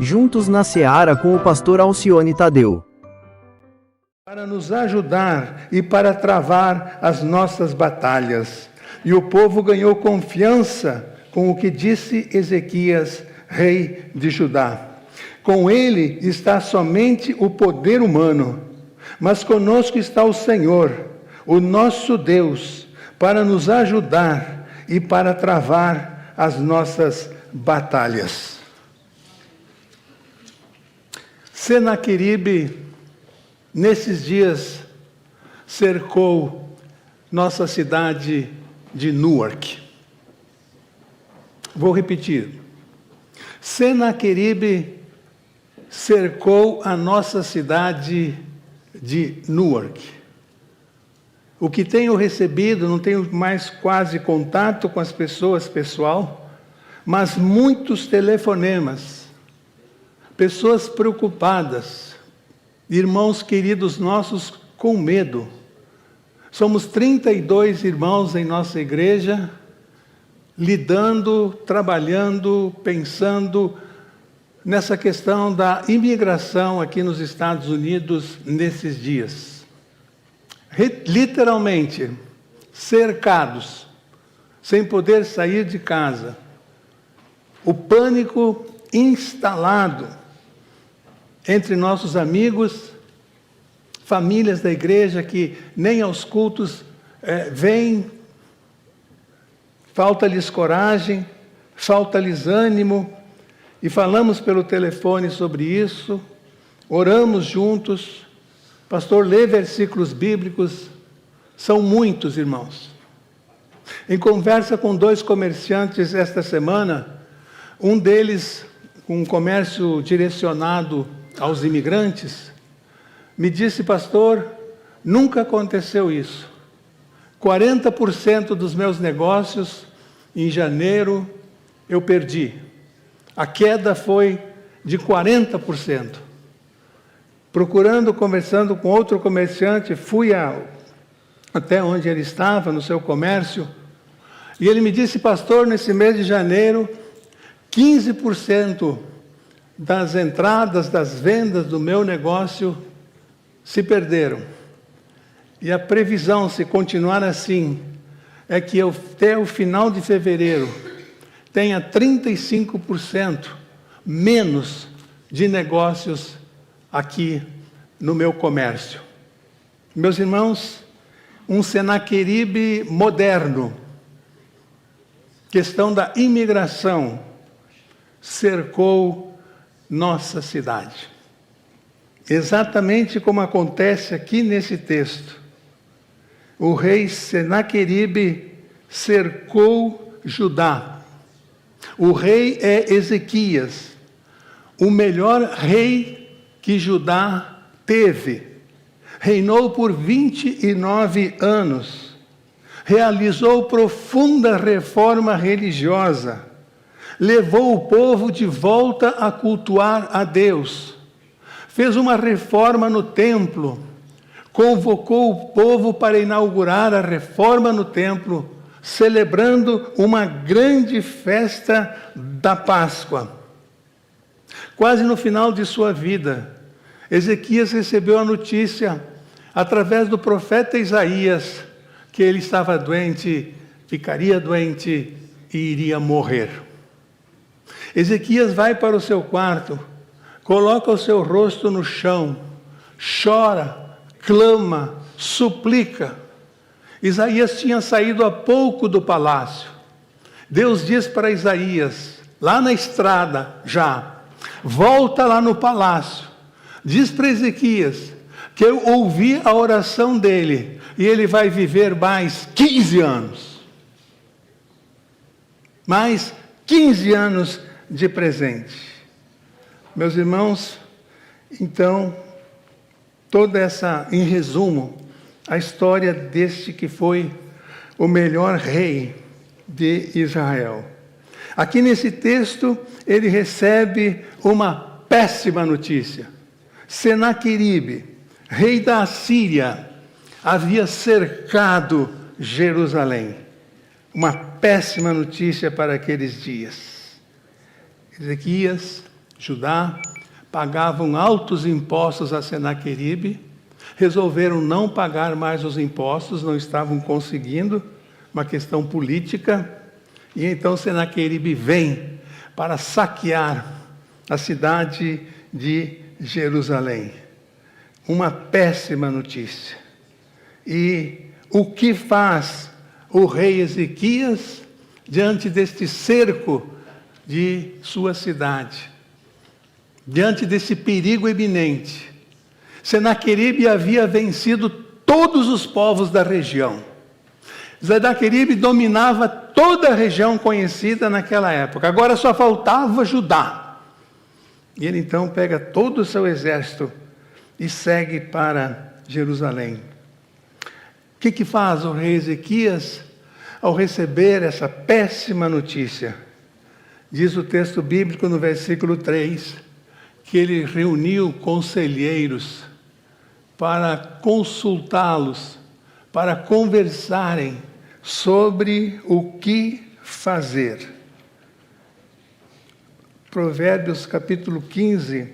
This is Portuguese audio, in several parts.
Juntos na Seara com o pastor Alcione Tadeu. Para nos ajudar e para travar as nossas batalhas. E o povo ganhou confiança com o que disse Ezequias, rei de Judá. Com ele está somente o poder humano, mas conosco está o Senhor, o nosso Deus, para nos ajudar e para travar as nossas batalhas. Senaqueribe, nesses dias, cercou nossa cidade de Newark. Vou repetir. Senaqueribe cercou a nossa cidade de Newark. O que tenho recebido, não tenho mais quase contato com as pessoas pessoal, mas muitos telefonemas, pessoas preocupadas, irmãos queridos nossos com medo. Somos 32 irmãos em nossa igreja, lidando, trabalhando, pensando nessa questão da imigração aqui nos Estados Unidos nesses dias. Literalmente, cercados, sem poder sair de casa. O pânico instalado entre nossos amigos, famílias da igreja que nem aos cultos vêm, falta-lhes coragem, falta-lhes ânimo, e falamos pelo telefone sobre isso, oramos juntos, pastor lê versículos bíblicos, são muitos, irmãos. Em conversa com 2 comerciantes esta semana, um deles, com um comércio direcionado aos imigrantes, me disse, pastor, nunca aconteceu isso. 40% dos meus negócios, em janeiro, eu perdi. A queda foi de 40%. Conversando com outro comerciante, fui até onde ele estava, no seu comércio, e ele me disse, pastor, nesse mês de janeiro, 15% das entradas, das vendas do meu negócio se perderam. E a previsão, se continuar assim, é que até o final de fevereiro tenha 35% menos de negócios aqui no meu comércio. Meus irmãos, um Senaqueribe moderno, questão da imigração, cercou nossa cidade. Exatamente como acontece aqui nesse texto. O rei Senaqueribe cercou Judá. O rei é Ezequias, o melhor rei que Judá teve. Reinou por 29 anos. Realizou profunda reforma religiosa. Levou o povo de volta a cultuar a Deus. Fez uma reforma no templo. Convocou o povo para inaugurar a reforma no templo, celebrando uma grande festa da Páscoa. Quase no final de sua vida, Ezequias recebeu a notícia, através do profeta Isaías, que ele estava doente, ficaria doente e iria morrer. Ezequias vai para o seu quarto, coloca o seu rosto no chão, chora, clama, suplica. Isaías tinha saído há pouco do palácio. Deus diz para Isaías, lá na estrada já, volta lá no palácio. Diz para Ezequias que eu ouvi a oração dele e ele vai viver mais 15 anos. Mais 15 anos de presente. Meus irmãos, então, em resumo, a história deste que foi o melhor rei de Israel. Aqui nesse texto, ele recebe uma péssima notícia. Senaqueribe, rei da Assíria, havia cercado Jerusalém. Uma péssima notícia para aqueles dias. Ezequias, Judá, pagavam altos impostos a Senaqueribe, resolveram não pagar mais os impostos, não estavam conseguindo, uma questão política, e então Senaqueribe vem para saquear a cidade de Jerusalém. Uma péssima notícia. E o que faz o rei Ezequias diante deste cerco de sua cidade? Diante desse perigo iminente? Senaqueribe havia vencido todos os povos da região. Senaqueribe dominava toda a região conhecida naquela época. Agora só faltava Judá. E ele então pega todo o seu exército e segue para Jerusalém. O que faz o rei Ezequias ao receber essa péssima notícia? Diz o texto bíblico no versículo 3, que ele reuniu conselheiros para consultá-los, para conversarem sobre o que fazer. Provérbios capítulo 15,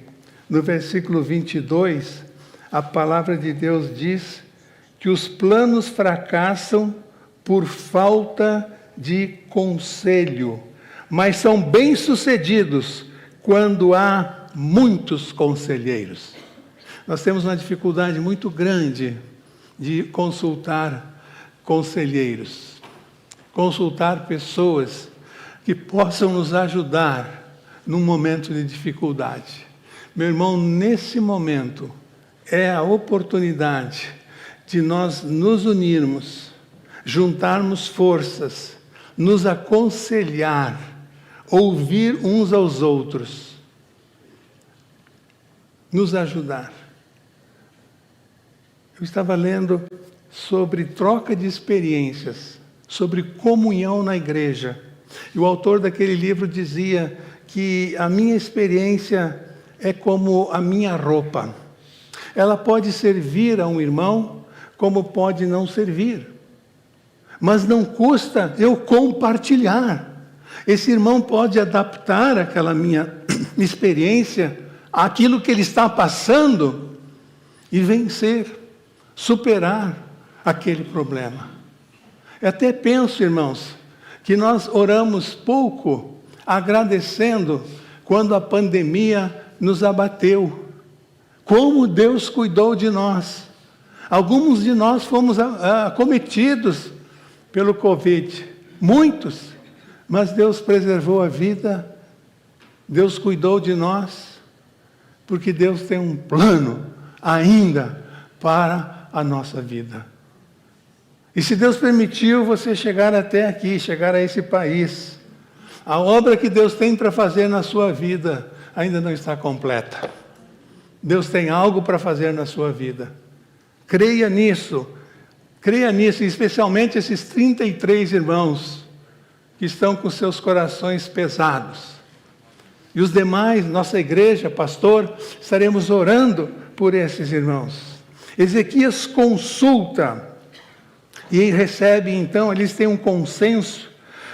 no versículo 22, a palavra de Deus diz que os planos fracassam por falta de conselho, mas são bem-sucedidos quando há muitos conselheiros. Nós temos uma dificuldade muito grande de consultar conselheiros, consultar pessoas que possam nos ajudar num momento de dificuldade. Meu irmão, nesse momento é a oportunidade de nós nos unirmos, juntarmos forças, nos aconselhar, ouvir uns aos outros, nos ajudar. Eu estava lendo sobre troca de experiências, sobre comunhão na igreja. E o autor daquele livro dizia que a minha experiência é como a minha roupa. Ela pode servir a um irmão, como pode não servir. Mas não custa eu compartilhar. Esse irmão pode adaptar aquela minha experiência àquilo que ele está passando e vencer, superar aquele problema. Eu até penso, irmãos, que nós oramos pouco agradecendo quando a pandemia nos abateu. Como Deus cuidou de nós. Alguns de nós fomos acometidos pelo Covid. Muitos. Mas Deus preservou a vida. Deus cuidou de nós. Porque Deus tem um plano ainda para a nossa vida. E se Deus permitiu você chegar até aqui, chegar a esse país, a obra que Deus tem para fazer na sua vida ainda não está completa. Deus tem algo para fazer na sua vida. Creia nisso, e especialmente esses 33 irmãos que estão com seus corações pesados. E os demais, nossa igreja, pastor, estaremos orando por esses irmãos. Ezequias consulta e recebe, então, eles têm um consenso,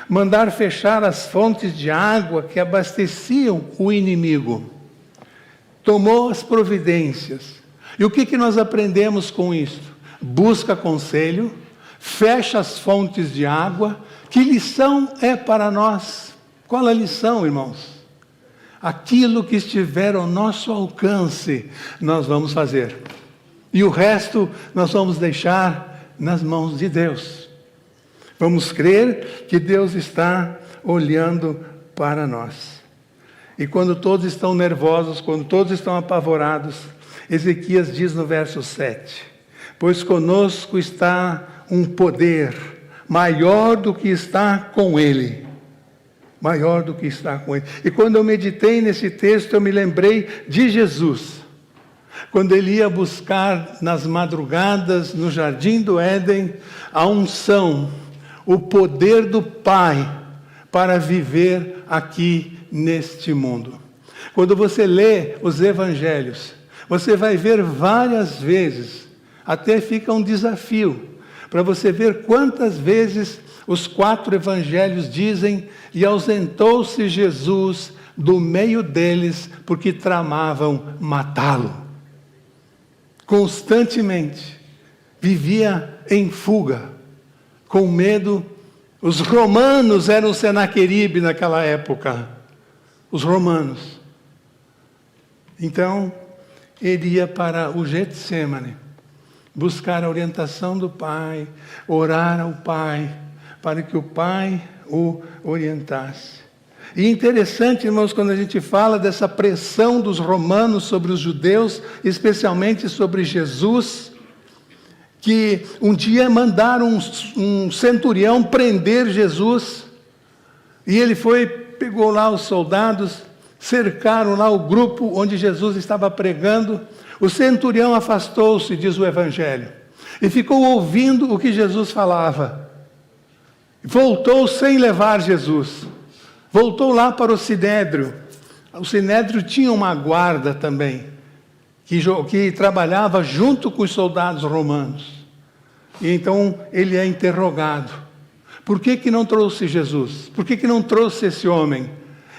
mandar fechar as fontes de água que abasteciam o inimigo. Tomou as providências. E o que nós aprendemos com isso? Busca conselho, fecha as fontes de água. Que lição é para nós? Qual a lição, irmãos? Aquilo que estiver ao nosso alcance, nós vamos fazer. E o resto nós vamos deixar nas mãos de Deus. Vamos crer que Deus está olhando para nós. E quando todos estão nervosos, quando todos estão apavorados, Ezequias diz no verso 7, pois conosco está um poder maior do que está com ele. Maior do que está com ele. E quando eu meditei nesse texto, eu me lembrei de Jesus. Quando ele ia buscar nas madrugadas, no jardim do Éden, a unção, o poder do Pai para viver aqui neste mundo. Quando você lê os evangelhos, você vai ver várias vezes, até fica um desafio, para você ver quantas vezes os 4 evangelhos dizem, e ausentou-se Jesus do meio deles, porque tramavam matá-lo. Constantemente vivia em fuga, com medo. Os romanos eram Senaqueribe naquela época, os romanos. Então, ele ia para o Getsemane, buscar a orientação do Pai, orar ao Pai, para que o Pai o orientasse. E interessante, irmãos, quando a gente fala dessa pressão dos romanos sobre os judeus, especialmente sobre Jesus, que um dia mandaram um centurião prender Jesus, e ele pegou lá os soldados, cercaram lá o grupo onde Jesus estava pregando. O centurião afastou-se, diz o Evangelho, e ficou ouvindo o que Jesus falava. Voltou sem levar Jesus. Voltou lá para o Sinédrio. O Sinédrio tinha uma guarda também, que trabalhava junto com os soldados romanos. E então ele é interrogado. Por que não trouxe Jesus? Por que não trouxe esse homem?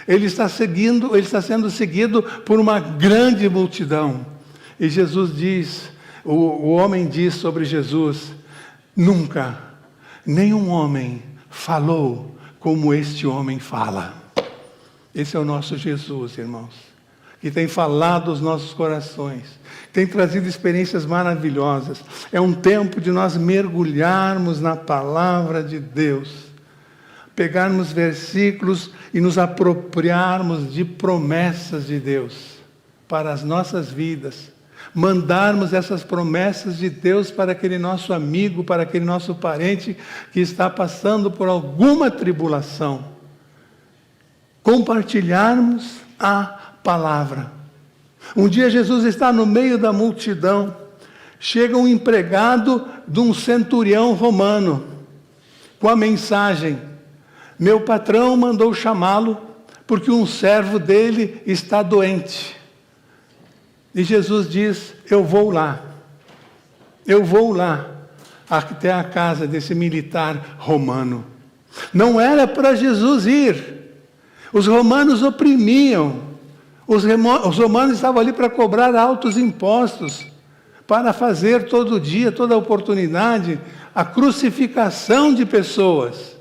Ele está sendo seguido por uma grande multidão. E Jesus diz, o homem diz sobre Jesus: nunca nenhum homem falou como este homem fala. Esse é o nosso Jesus, irmãos, que tem falado aos nossos corações, tem trazido experiências maravilhosas. É um tempo de nós mergulharmos na palavra de Deus, pegarmos versículos e nos apropriarmos de promessas de Deus para as nossas vidas, mandarmos essas promessas de Deus para aquele nosso amigo, para aquele nosso parente que está passando por alguma tribulação. Compartilharmos a palavra. Um dia Jesus está no meio da multidão, chega um empregado de um centurião romano, com a mensagem: meu patrão mandou chamá-lo, porque um servo dele está doente. E Jesus diz: eu vou lá até a casa desse militar romano. Não era para Jesus ir. Os romanos oprimiam. Os romanos estavam ali para cobrar altos impostos, para fazer todo dia, toda oportunidade, a crucificação de pessoas.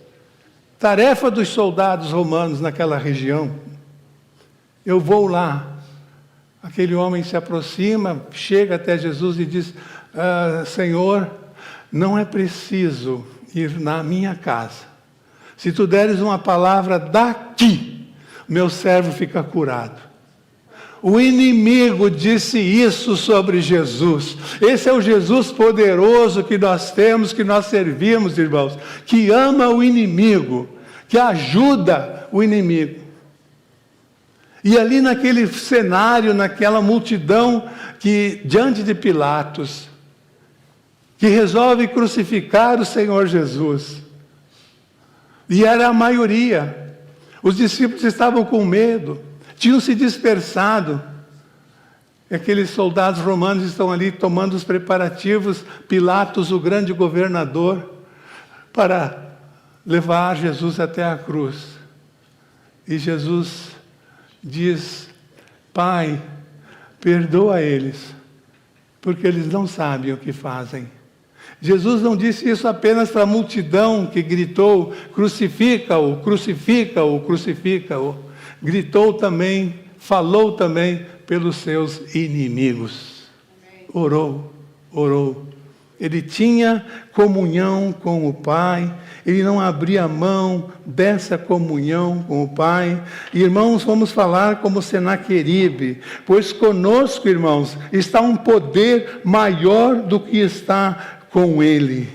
Tarefa dos soldados romanos naquela região. Eu vou lá. Aquele homem se aproxima, chega até Jesus e diz: Senhor, não é preciso ir na minha casa. Se tu deres uma palavra daqui, meu servo fica curado. O inimigo disse isso sobre Jesus. Esse é o Jesus poderoso que nós temos, que nós servimos, irmãos, que ama o inimigo, que ajuda o inimigo. E ali naquele cenário, naquela multidão que diante de Pilatos, que resolve crucificar o Senhor Jesus. E era a maioria. Os discípulos estavam com medo, tinham se dispersado. Aqueles soldados romanos estão ali tomando os preparativos, Pilatos, o grande governador, para levar Jesus até a cruz. E Jesus diz: Pai, perdoa eles, porque eles não sabem o que fazem. Jesus não disse isso apenas para a multidão que gritou: crucifica-o, crucifica-o, crucifica-o. Gritou também, falou também pelos seus inimigos. Orou. Ele tinha comunhão com o Pai, ele não abria mão dessa comunhão com o Pai. Irmãos, vamos falar como Senaqueribe, pois conosco, irmãos, está um poder maior do que está com ele.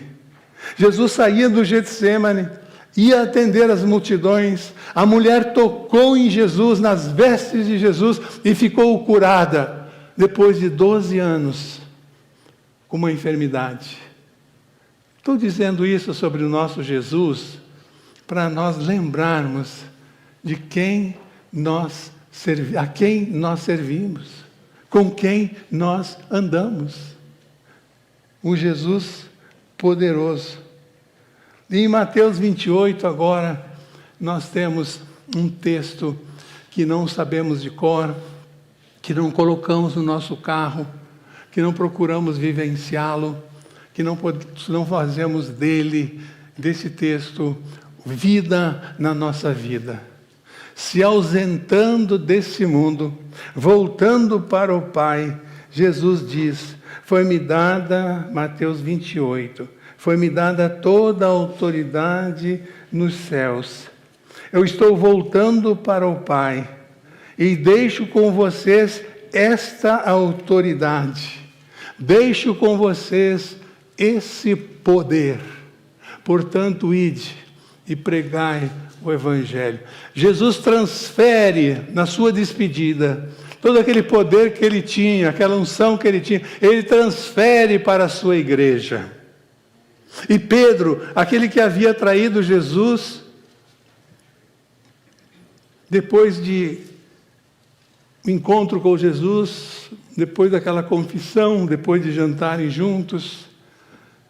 Jesus saía do Getsemane, ia atender as multidões. A mulher tocou em Jesus, nas vestes de Jesus, e ficou curada, depois de 12 anos, com uma enfermidade. Estou dizendo isso sobre o nosso Jesus, para nós lembrarmos de a quem nós servimos, com quem nós andamos. Um Jesus poderoso. E em Mateus 28 agora, nós temos um texto que não sabemos de cor, que não colocamos no nosso carro, que não procuramos vivenciá-lo, que não fazemos desse texto, vida na nossa vida. Se ausentando desse mundo, voltando para o Pai, Jesus diz, foi-me dada, Mateus 28, foi-me dada toda a autoridade nos céus. Eu estou voltando para o Pai e deixo com vocês esta autoridade. Deixo com vocês esse poder. Portanto, ide e pregai o Evangelho. Jesus transfere na sua despedida todo aquele poder que ele tinha, aquela unção que ele tinha, ele transfere para a sua igreja. E Pedro, aquele que havia traído Jesus, depois de encontro com Jesus, depois daquela confissão, depois de jantarem juntos,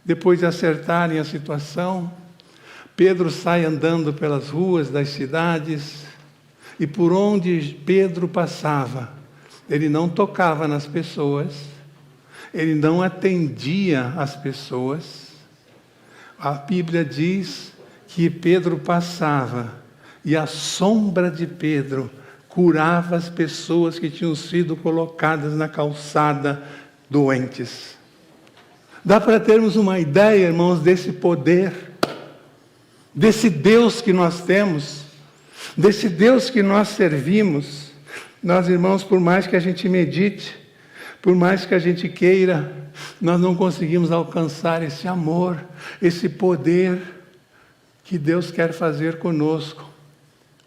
depois de acertarem a situação, Pedro sai andando pelas ruas das cidades, e por onde Pedro passava, ele não tocava nas pessoas, ele não atendia as pessoas. A Bíblia diz que Pedro passava, e a sombra de Pedro curava as pessoas que tinham sido colocadas na calçada doentes. Dá para termos uma ideia, irmãos, desse poder, desse Deus que nós temos, desse Deus que nós servimos. Nós, irmãos, por mais que a gente medite, por mais que a gente queira, nós não conseguimos alcançar esse amor, esse poder que Deus quer fazer conosco,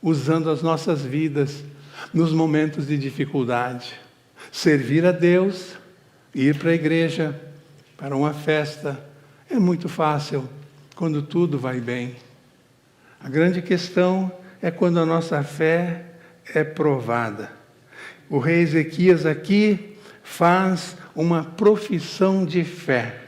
usando as nossas vidas nos momentos de dificuldade. Servir a Deus, ir para a igreja, para uma festa, é muito fácil quando tudo vai bem. A grande questão é quando a nossa fé é provada. O rei Ezequias aqui faz uma profissão de fé.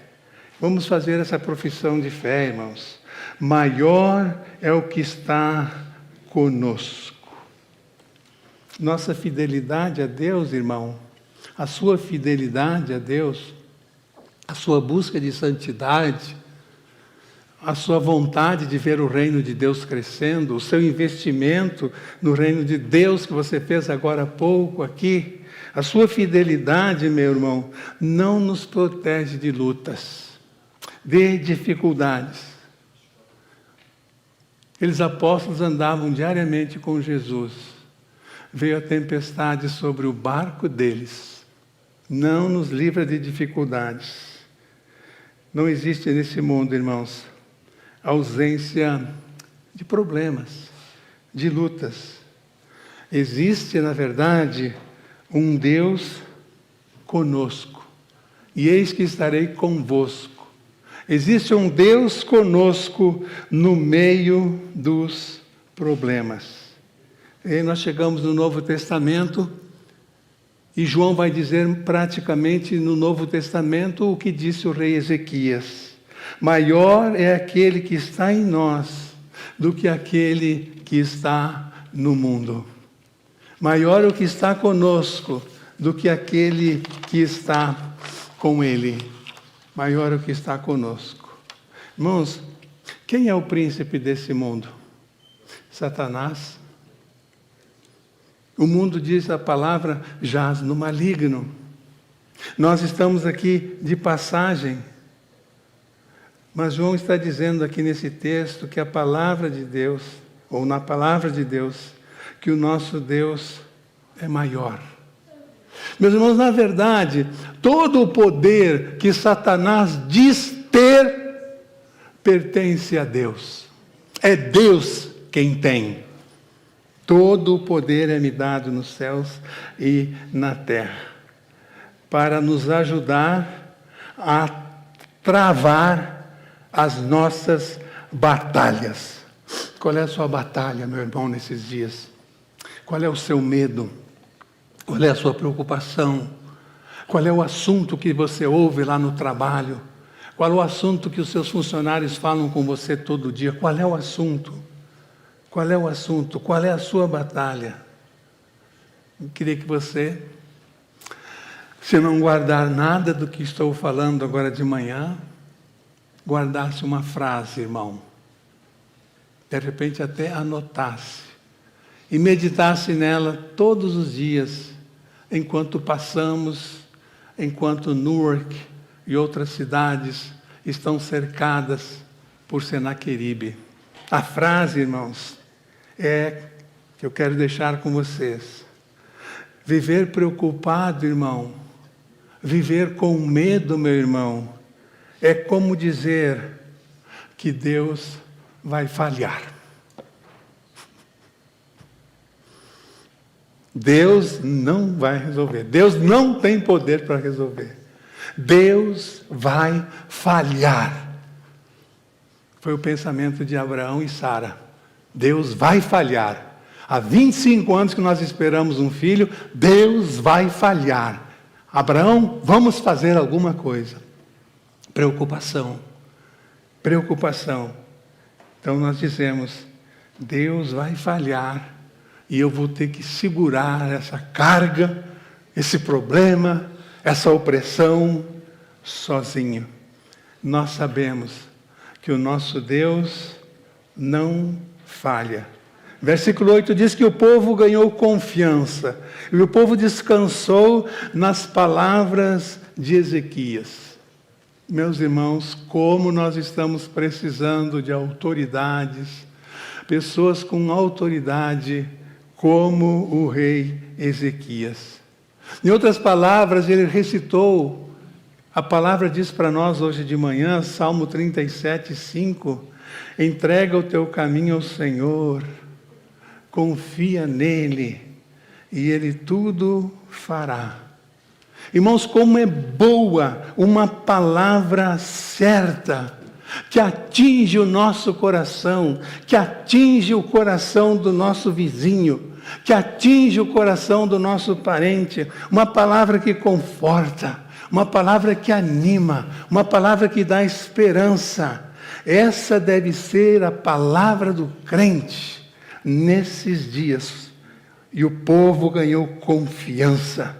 Vamos fazer essa profissão de fé, irmãos. Maior é o que está conosco. Nossa fidelidade a Deus, irmão, a sua fidelidade a Deus, a sua busca de santidade, a sua vontade de ver o reino de Deus crescendo, o seu investimento no reino de Deus que você fez agora há pouco aqui, a sua fidelidade, meu irmão, não nos protege de lutas, de dificuldades. Aqueles apóstolos andavam diariamente com Jesus. Veio a tempestade sobre o barco deles. Não nos livra de dificuldades. Não existe nesse mundo, irmãos, ausência de problemas, de lutas. Existe, na verdade, um Deus conosco. E eis que estarei convosco. Existe um Deus conosco no meio dos problemas. E aí nós chegamos no Novo Testamento, e João vai dizer praticamente no Novo Testamento o que disse o rei Ezequias. Maior é aquele que está em nós do que aquele que está no mundo. Maior é o que está conosco do que aquele que está com ele. Maior é o que está conosco. Irmãos, quem é o príncipe desse mundo? Satanás. O mundo, diz a palavra, jaz no maligno. Nós estamos aqui de passagem. Mas João está dizendo aqui nesse texto que a palavra de Deus, ou na palavra de Deus, que o nosso Deus é maior. Meus irmãos, na verdade, todo o poder que Satanás diz ter, pertence a Deus. É Deus quem tem. Todo o poder é me dado nos céus e na terra, para nos ajudar a travar as nossas batalhas. Qual é a sua batalha, meu irmão, nesses dias? Qual é o seu medo? Qual é a sua preocupação? Qual é o assunto que você ouve lá no trabalho? Qual é o assunto que os seus funcionários falam com você todo dia? Qual é o assunto? Qual é o assunto? Qual é a sua batalha? Eu queria que você, se não guardar nada do que estou falando agora de manhã, guardasse uma frase, irmão. De repente até anotasse. E meditasse nela todos os dias, enquanto passamos, enquanto Newark e outras cidades estão cercadas por Senaqueribe. A frase, irmãos, que eu quero deixar com vocês. Viver preocupado, irmão, viver com medo, meu irmão, é como dizer que Deus vai falhar. Deus não vai resolver. Deus não tem poder para resolver. Deus vai falhar. Foi o pensamento de Abraão e Sara. Deus vai falhar. Há 25 anos que nós esperamos um filho, Deus vai falhar. Abraão, vamos fazer alguma coisa. Preocupação. Preocupação. Então nós dizemos, Deus vai falhar e eu vou ter que segurar essa carga, esse problema, essa opressão sozinho. Nós sabemos que o nosso Deus não falha. Versículo 8 diz que o povo ganhou confiança. E o povo descansou nas palavras de Ezequias. Meus irmãos, como nós estamos precisando de autoridades, pessoas com autoridade como o rei Ezequias. Em outras palavras, ele recitou, a palavra diz para nós hoje de manhã, Salmo 37, 5, entrega o teu caminho ao Senhor, confia nele e ele tudo fará. Irmãos, como é boa uma palavra certa, que atinge o nosso coração, que atinge o coração do nosso vizinho, que atinge o coração do nosso parente, uma palavra que conforta, uma palavra que anima, uma palavra que dá esperança. Essa deve ser a palavra do crente nesses dias. E o povo ganhou confiança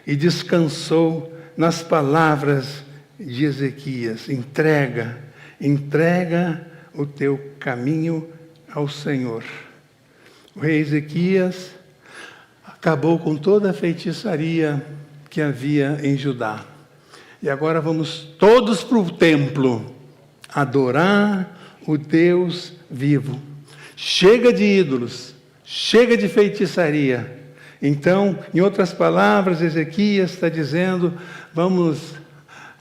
e descansou nas palavras de Ezequias. Entrega o teu caminho ao Senhor. O rei Ezequias acabou com toda a feitiçaria que havia em Judá. E agora vamos todos para o templo adorar o Deus vivo. Chega de ídolos, chega de feitiçaria. Então, em outras palavras, Ezequias está dizendo, vamos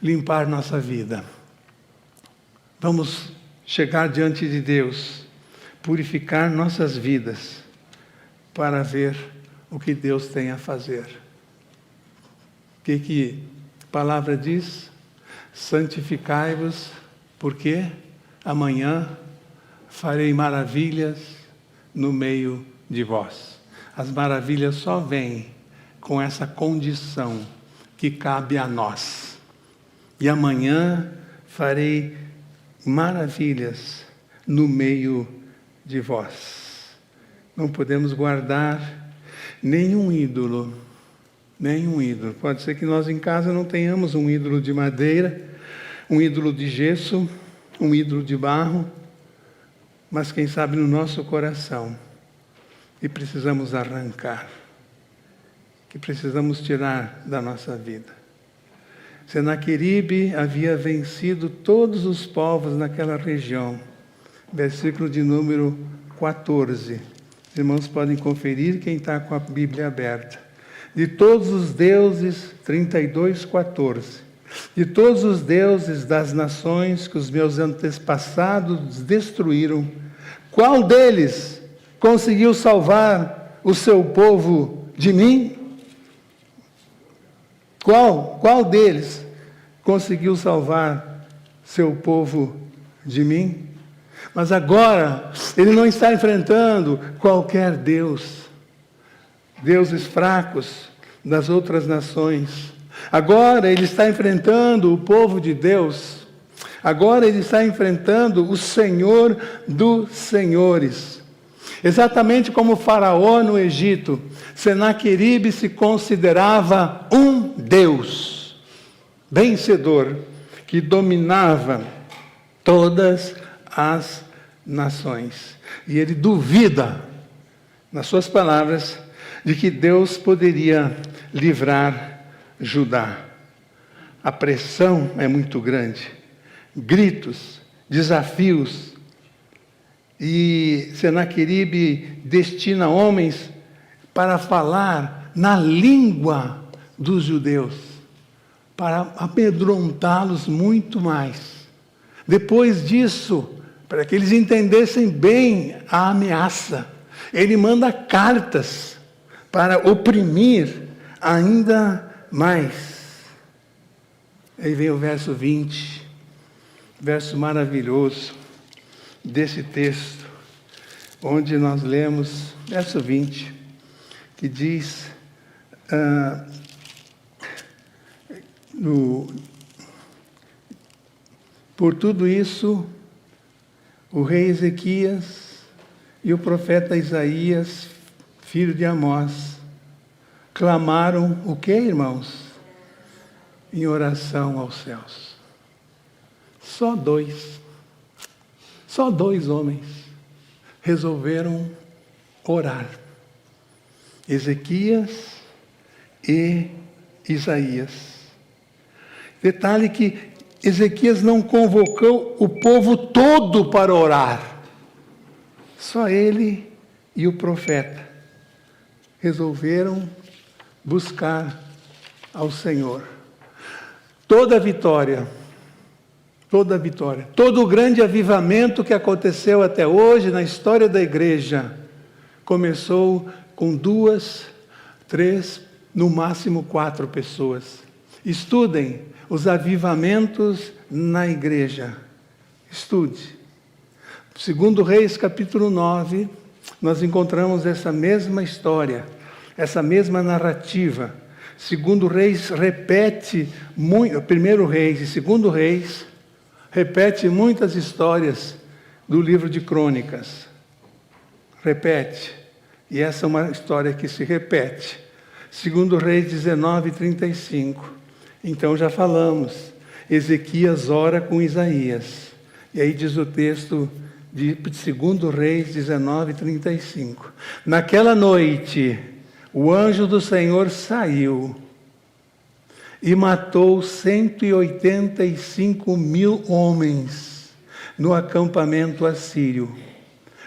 limpar nossa vida. Vamos chegar diante de Deus, purificar nossas vidas, para ver o que Deus tem a fazer. O que a palavra diz? Santificai-vos, porque amanhã farei maravilhas no meio de vós. As maravilhas só vêm com essa condição que cabe a nós. E amanhã farei maravilhas no meio de vós. Não podemos guardar nenhum ídolo. Nenhum ídolo. Pode ser que nós em casa não tenhamos um ídolo de madeira, um ídolo de gesso, um ídolo de barro, mas quem sabe no nosso coração. E precisamos arrancar, que precisamos tirar da nossa vida. Senaqueribe havia vencido todos os povos naquela região. Versículo de número 14. Os irmãos podem conferir quem está com a Bíblia aberta. De todos os deuses, 32, 14. De todos os deuses das nações que os meus antepassados destruíram, qual deles conseguiu salvar o seu povo de mim? Qual deles conseguiu salvar seu povo de mim? Mas agora, ele não está enfrentando qualquer Deus, deuses fracos das outras nações. Agora ele está enfrentando o povo de Deus. Agora ele está enfrentando o Senhor dos senhores. Exatamente como o faraó no Egito, Senaqueribe se considerava um Deus vencedor, que dominava todas as nações. E ele duvida, nas suas palavras, de que Deus poderia livrar Judá. A pressão é muito grande, gritos, desafios, e Senaqueribe destina homens para falar na língua dos judeus, para amedrontá-los muito mais. Depois disso, para que eles entendessem bem a ameaça, ele manda cartas para oprimir ainda mais. Aí vem o verso 20, verso maravilhoso desse texto, onde nós lemos, verso 20, que diz, por tudo isso, o rei Ezequias e o profeta Isaías, filho de Amós, clamaram o quê, irmãos? Em oração aos céus. Só dois homens resolveram orar. Ezequias e Isaías. Detalhe que Ezequias não convocou o povo todo para orar. Só ele e o profeta resolveram buscar ao Senhor. Toda a vitória, todo o grande avivamento que aconteceu até hoje na história da igreja, começou com 2, 3, no máximo 4 pessoas. Estudem os avivamentos na igreja. Estude. Segundo Reis, capítulo 9, nós encontramos essa mesma história, essa mesma narrativa. Segundo Reis repete muito, primeiro Reis e segundo Reis repete muitas histórias do livro de Crônicas. Repete. E essa é uma história que se repete. Segundo Reis 19:35. Então já falamos. Ezequias ora com Isaías. E aí diz o texto de 2 Reis 19:35. Naquela noite, o anjo do Senhor saiu e matou 185.000 homens no acampamento assírio.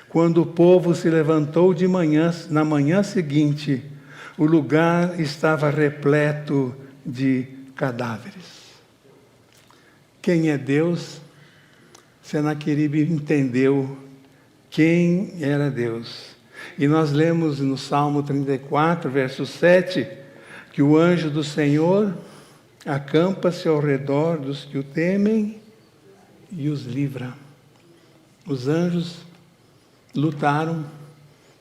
Quando o povo se levantou de manhã, na manhã seguinte, o lugar estava repleto de cadáveres. Quem é Deus? Senaqueribe entendeu quem era Deus. E nós lemos no Salmo 34, verso 7, que o anjo do Senhor acampa-se ao redor dos que o temem e os livra. Os anjos lutaram,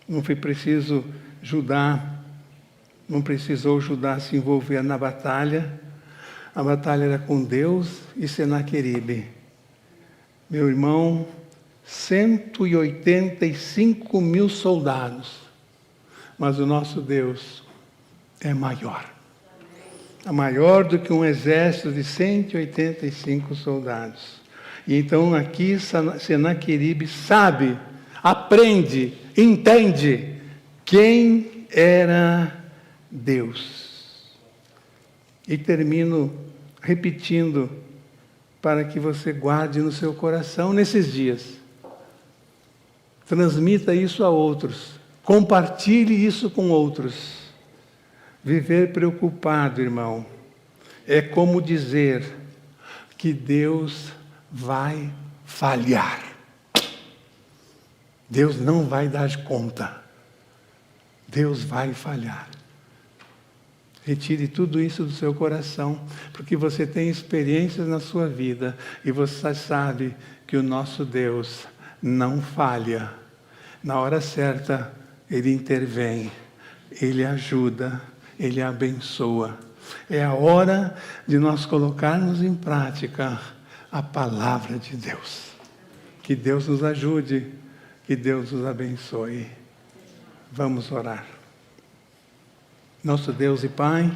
não precisou Judá se envolver na batalha. A batalha era com Deus e Senaqueribe. Meu irmão, 185.000 soldados, mas o nosso Deus é maior. É maior do que um exército de 185 soldados. E então aqui Senaqueribe sabe, aprende, entende quem era Deus. E termino repetindo para que você guarde no seu coração nesses dias. Transmita isso a outros. Compartilhe isso com outros. Viver preocupado, irmão, é como dizer que Deus vai falhar. Deus não vai dar conta. Deus vai falhar. Retire tudo isso do seu coração, porque você tem experiências na sua vida e você sabe que o nosso Deus não falha. Na hora certa, Ele intervém, Ele ajuda, Ele abençoa. É a hora de nós colocarmos em prática a palavra de Deus. Que Deus nos ajude, que Que Deus os abençoe. Vamos orar. Nosso Deus e Pai,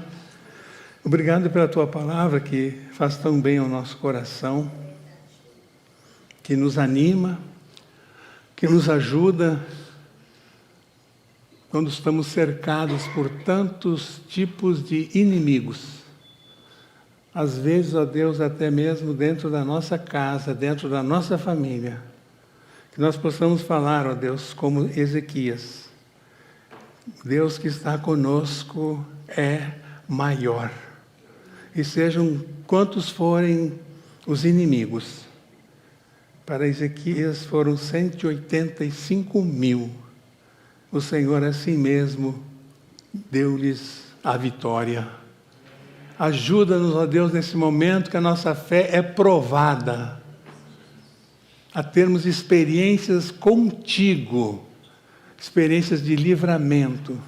obrigado pela Tua palavra que faz tão bem ao nosso coração, que nos anima, que nos ajuda quando estamos cercados por tantos tipos de inimigos. Às vezes, ó Deus, até mesmo dentro da nossa casa, dentro da nossa família, que nós possamos falar, ó Deus, como Ezequias: Deus que está conosco é maior. E sejam quantos forem os inimigos. Para Ezequias foram 185.000. O Senhor assim mesmo deu-lhes a vitória. Ajuda-nos, ó Deus, nesse momento que a nossa fé é provada, a termos experiências contigo, experiências de livramento,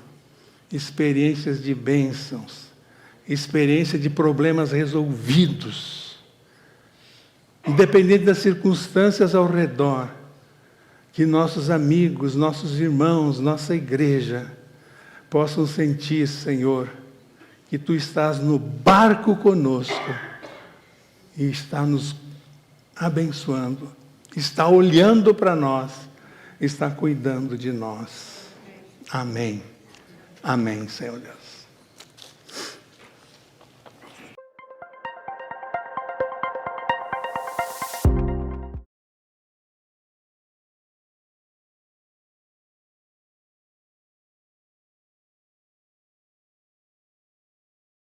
experiências de bênçãos, experiência de problemas resolvidos, independente das circunstâncias ao redor, que nossos amigos, nossos irmãos, nossa igreja possam sentir, Senhor, que Tu estás no barco conosco e está nos abençoando, está olhando para nós, está cuidando de nós. Amém. Amém, Senhor Deus.